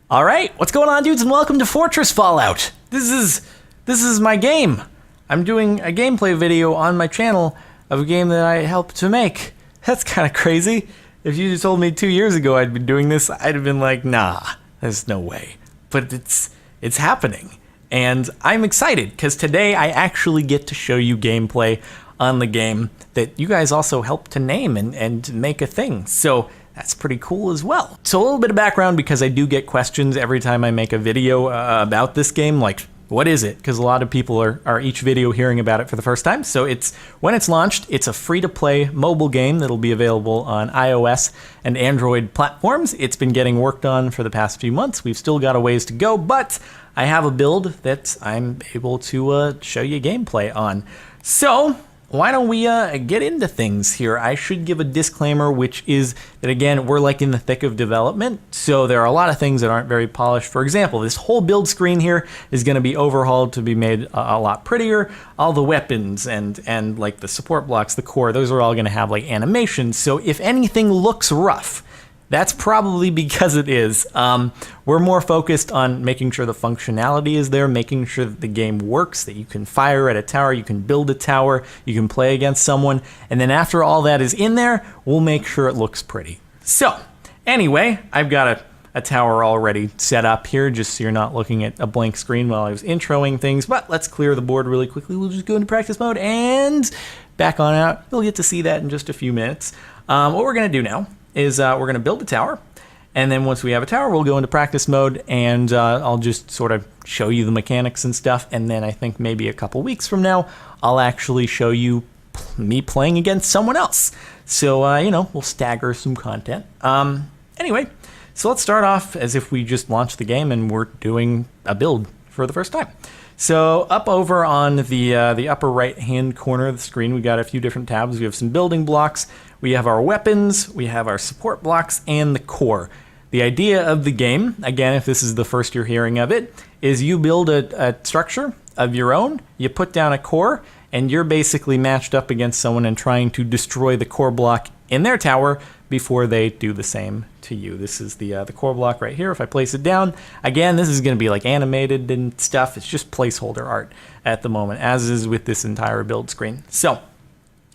All right, what's going on, dudes, and welcome to Fortress Fallout. This is my game. I'm doing a gameplay video on my channel of a game that I helped to make. That's kind of crazy. If you told me 2 years ago I'd been doing this, I'd have been like, nah, there's no way. But it's happening, and I'm excited because today I actually get to show you gameplay on the game that you guys also helped to name and make a thing. So that's pretty cool as well. So a little bit of background, because I do get questions every time I make a video about this game, like, what is it? Because a lot of people are each video hearing about it for the first time. So when it's launched, it's a free-to-play mobile game that'll be available on iOS and Android platforms. It's been getting worked on for the past few months. We've still got a ways to go, but I have a build that I'm able to show you gameplay on. So why don't we get into things here? I should give a disclaimer, which is that, again, we're like in the thick of development, so there are a lot of things that aren't very polished. For example, this whole build screen here is going to be overhauled to be made a lot prettier. All the weapons and like the support blocks, the core, those are all going to have like animations. So if anything looks rough, that's probably because it is. We're more focused on making sure the functionality is there, making sure that the game works, that you can fire at a tower, you can build a tower, you can play against someone, and then after all that is in there, we'll make sure it looks pretty. So, anyway, I've got a tower already set up here, just so you're not looking at a blank screen while I was introing things, but let's clear the board really quickly. We'll just go into practice mode and back on out. You'll get to see that in just a few minutes. What we're going to do now is we're going to build a tower, and then once we have a tower, we'll go into practice mode, and I'll just sort of show you the mechanics and stuff, and then I think maybe a couple weeks from now, I'll actually show you me playing against someone else. So, you know, we'll stagger some content. Anyway, so let's start off as if we just launched the game and we're doing a build for the first time. So up over on the upper right-hand corner of the screen, we got a few different tabs. We have some building blocks, we have our weapons, we have our support blocks, and the core. The idea of the game, again, if this is the first you're hearing of it, is you build a structure of your own, you put down a core, and you're basically matched up against someone and trying to destroy the core block in their tower before they do the same to you. This is the core block right here. If I place it down, again, this is going to be like animated and stuff. It's just placeholder art at the moment, as is with this entire build screen. So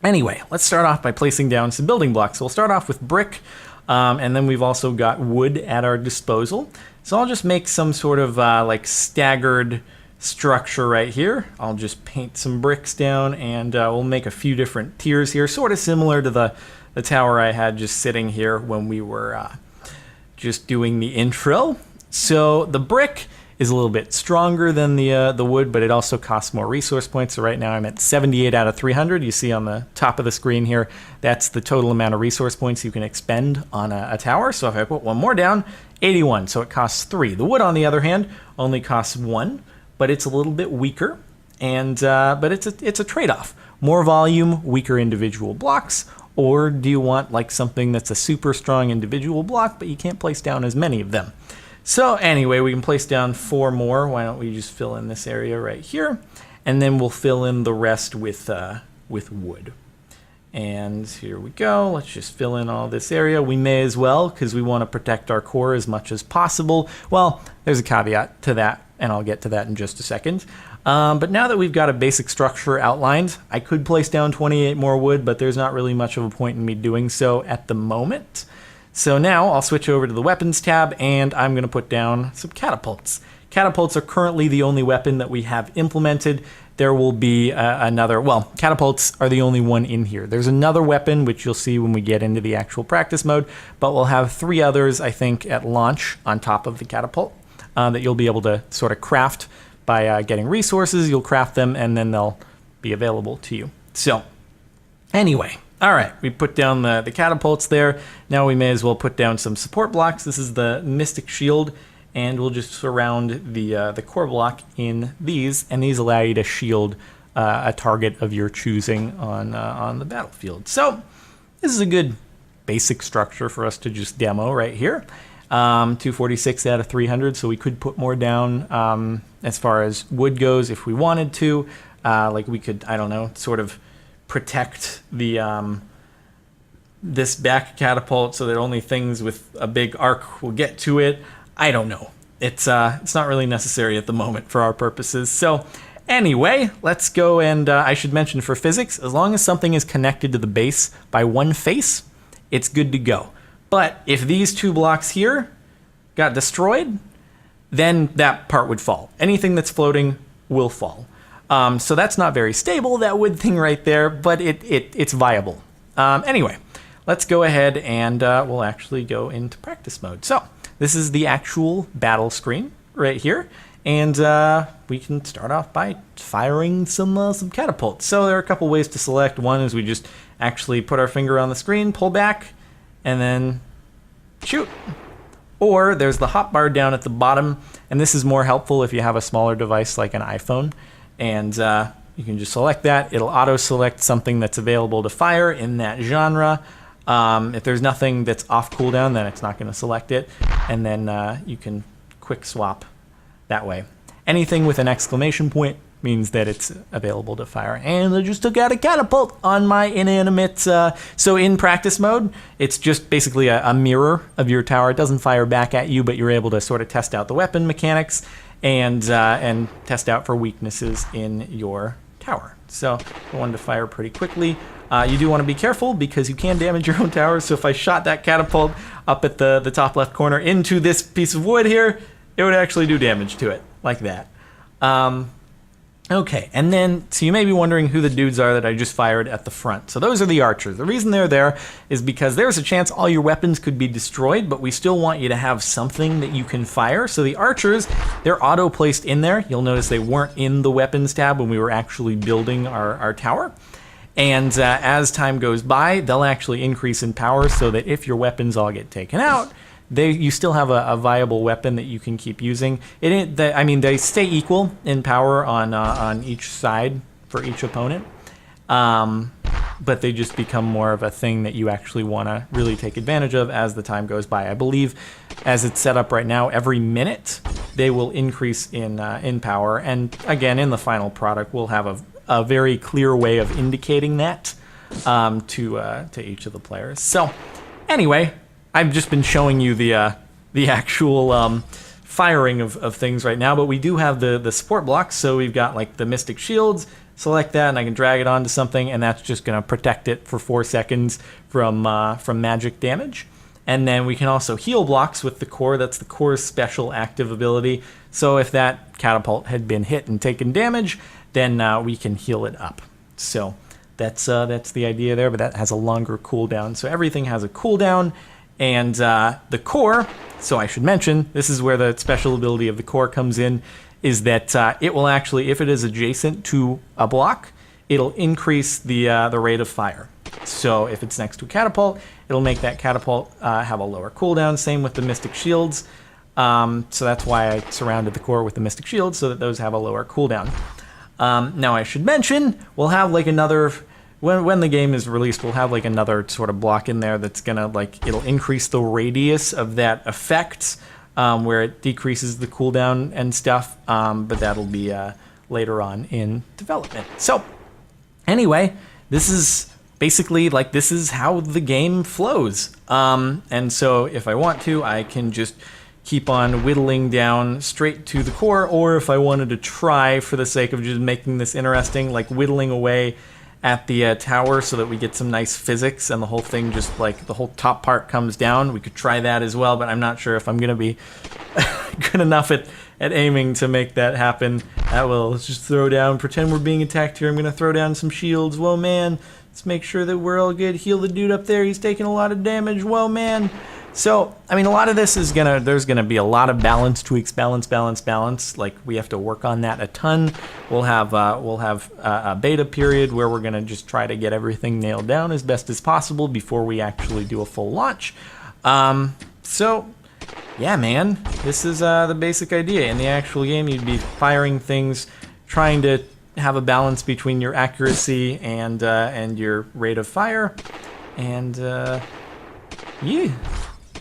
anyway, let's start off by placing down some building blocks. So we'll start off with brick, and then we've also got wood at our disposal. So I'll just make some sort of like staggered structure right here. I'll just paint some bricks down, and we'll make a few different tiers here, sort of similar to the tower I had just sitting here when we were just doing the intro. So the brick is a little bit stronger than the wood, but it also costs more resource points. So right now I'm at 78 out of 300. You see on the top of the screen here, that's the total amount of resource points you can expend on a tower. So if I put one more down, 81, so it costs 3. The wood, on the other hand, only costs 1, but it's a little bit weaker, and but it's a trade-off. More volume, weaker individual blocks. Or do you want like something that's a super strong individual block, but you can't place down as many of them? So anyway, we can place down 4 more. Why don't we just fill in this area right here, and then we'll fill in the rest with wood. And here we go. Let's just fill in all this area. We may as well, because we want to protect our core as much as possible. Well, there's a caveat to that, and I'll get to that in just a second. But now that we've got a basic structure outlined, I could place down 28 more wood, but there's not really much of a point in me doing so at the moment. So now I'll switch over to the weapons tab, and I'm going to put down some catapults. Catapults are currently the only weapon that we have implemented. There will be another, well, catapults are the only one in here. There's another weapon, which you'll see when we get into the actual practice mode, but we'll have 3 others, I think, at launch on top of the catapult that you'll be able to sort of craft by getting resources. You'll craft them, and then they'll be available to you. So anyway, all right, we put down the catapults there. Now we may as well put down some support blocks. This is the Mystic Shield, and we'll just surround the core block in these, and these allow you to shield a target of your choosing on the battlefield. So this is a good basic structure for us to just demo right here. 246 out of 300, so we could put more down as far as wood goes if we wanted to. Like we could, I don't know, sort of protect the this back catapult so that only things with a big arc will get to it. I don't know. it's not really necessary at the moment for our purposes. So anyway, let's go, and I should mention for physics, as long as something is connected to the base by one face, it's good to go. But if these two blocks here got destroyed, then that part would fall. Anything that's floating will fall. So that's not very stable, that wood thing right there, but it's viable. Anyway, let's go ahead and we'll actually go into practice mode. So this is the actual battle screen right here, and we can start off by firing some catapults. So there are a couple ways to select. One is we just actually put our finger on the screen, pull back, and then shoot. Or there's the hotbar down at the bottom, and this is more helpful if you have a smaller device like an iPhone, and you can just select that. It'll auto-select something that's available to fire in that genre. If there's nothing that's off cooldown, then it's not going to select it, and then you can quick swap that way. Anything with an exclamation point means that it's available to fire. And I just took out a catapult on my inanimate. So in practice mode, it's just basically a mirror of your tower. It doesn't fire back at you, but you're able to sort of test out the weapon mechanics and test out for weaknesses in your tower. So I wanted to fire pretty quickly. You do want to be careful because you can damage your own tower. So if I shot that catapult up at the top left corner into this piece of wood here, it would actually do damage to it like that. Okay, and then, so you may be wondering who the dudes are that I just fired at the front. So those are the archers. The reason they're there is because there's a chance all your weapons could be destroyed, but we still want you to have something that you can fire. So the archers, they're auto-placed in there. You'll notice they weren't in the weapons tab when we were actually building our tower. And as time goes by, they'll actually increase in power so that if your weapons all get taken out, you still have a viable weapon that you can keep using. I mean, they stay equal in power on each side for each opponent, but they just become more of a thing that you actually want to really take advantage of as the time goes by. I believe, as it's set up right now, every minute they will increase in power, and again, in the final product, we'll have a very clear way of indicating that to each of the players. So, anyway. I've just been showing you the actual firing of things right now, but we do have the support blocks. So we've got like the Mystic Shields. Select that, and I can drag it onto something, and that's just going to protect it for 4 seconds from magic damage. And then we can also heal blocks with the core. That's the core's special active ability. So if that catapult had been hit and taken damage, then we can heal it up. So that's the idea there, but that has a longer cooldown. So everything has a cooldown. And the core, so I should mention, this is where the special ability of the core comes in, is that it will actually, if it is adjacent to a block, it'll increase the rate of fire. So if it's next to a catapult, it'll make that catapult have a lower cooldown. Same with the Mystic Shields. So that's why I surrounded the core with the Mystic Shields, so that those have a lower cooldown. Now I should mention, we'll have like another... When the game is released, we'll have like another sort of block in there that's gonna like, it'll increase the radius of that effect, where it decreases the cooldown and stuff, but that'll be later on in development. So anyway, this is basically like, this is how the game flows. And so if I want to, I can just keep on whittling down straight to the core, or if I wanted to try for the sake of just making this interesting, like whittling away at the tower so that we get some nice physics and the whole thing just like the whole top part comes down. We could try that as well, but I'm not sure if I'm gonna be good enough at aiming to make that happen. Let's just throw down, pretend we're being attacked here. I'm gonna throw down some shields. Whoa, man, let's make sure that we're all good. Heal the dude up there, he's taking a lot of damage. Whoa, man. So, I mean, a lot of this is there's gonna be a lot of balance tweaks, balance. Like, we have to work on that a ton. We'll have a beta period where we're gonna just try to get everything nailed down as best as possible before we actually do a full launch. So, yeah, man, this is the basic idea. In the actual game, you'd be firing things, trying to have a balance between your accuracy and your rate of fire, and yeah.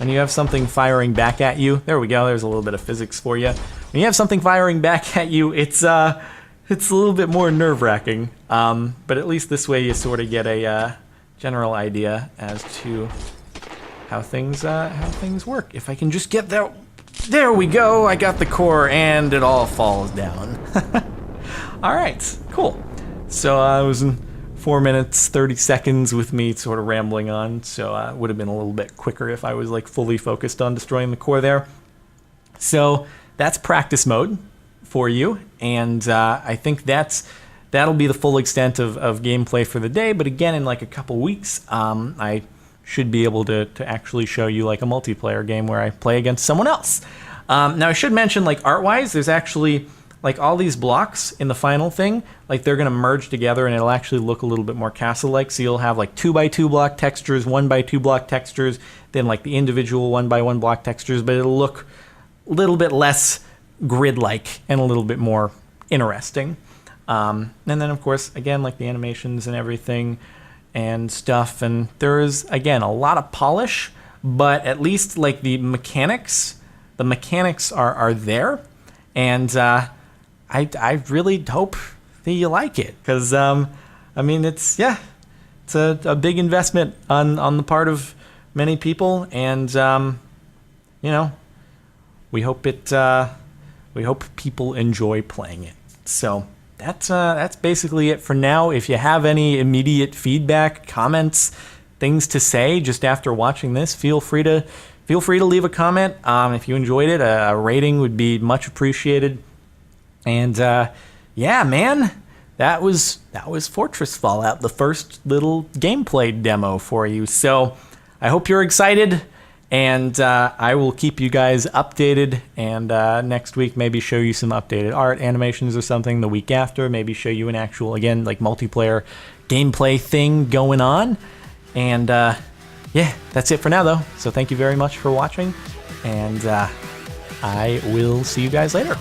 And you have something firing back at you. There we go. There's a little bit of physics for you. When you have something firing back at you, it's a little bit more nerve-wracking. But at least this way you sort of get a general idea as to how things work. If I can just get that There we go, I got the core and it all falls down. Alright, cool. So I was in 4 minutes, 30 seconds with me sort of rambling on, so it would have been a little bit quicker if I was like fully focused on destroying the core there. So that's practice mode for you, and I think that'll be the full extent of gameplay for the day, but again, in like a couple weeks, I should be able to actually show you like a multiplayer game where I play against someone else. Now I should mention, like, art-wise, there's actually like all these blocks in the final thing, like they're gonna merge together and it'll actually look a little bit more castle-like. So you'll have like 2x2 block textures, 1x2 block textures, then like the individual 1x1 block textures, but it'll look a little bit less grid-like and a little bit more interesting. And then of course, again, like the animations and everything and stuff, and there is, again, a lot of polish, but at least like the mechanics are there, and I really hope that you like it, because I mean, it's a big investment on the part of many people, and you know, we hope people enjoy playing it. So that's basically it for now. If you have any immediate feedback, comments, things to say just after watching this, feel free to leave a comment. If you enjoyed it, a rating would be much appreciated. And yeah, man, that was Fortress Fallout, the first little gameplay demo for you. So I hope you're excited, and I will keep you guys updated, and next week maybe show you some updated art, animations or something. The week after, maybe show you an actual, again, like multiplayer gameplay thing going on. And yeah, that's it for now though. So thank you very much for watching, and I will see you guys later.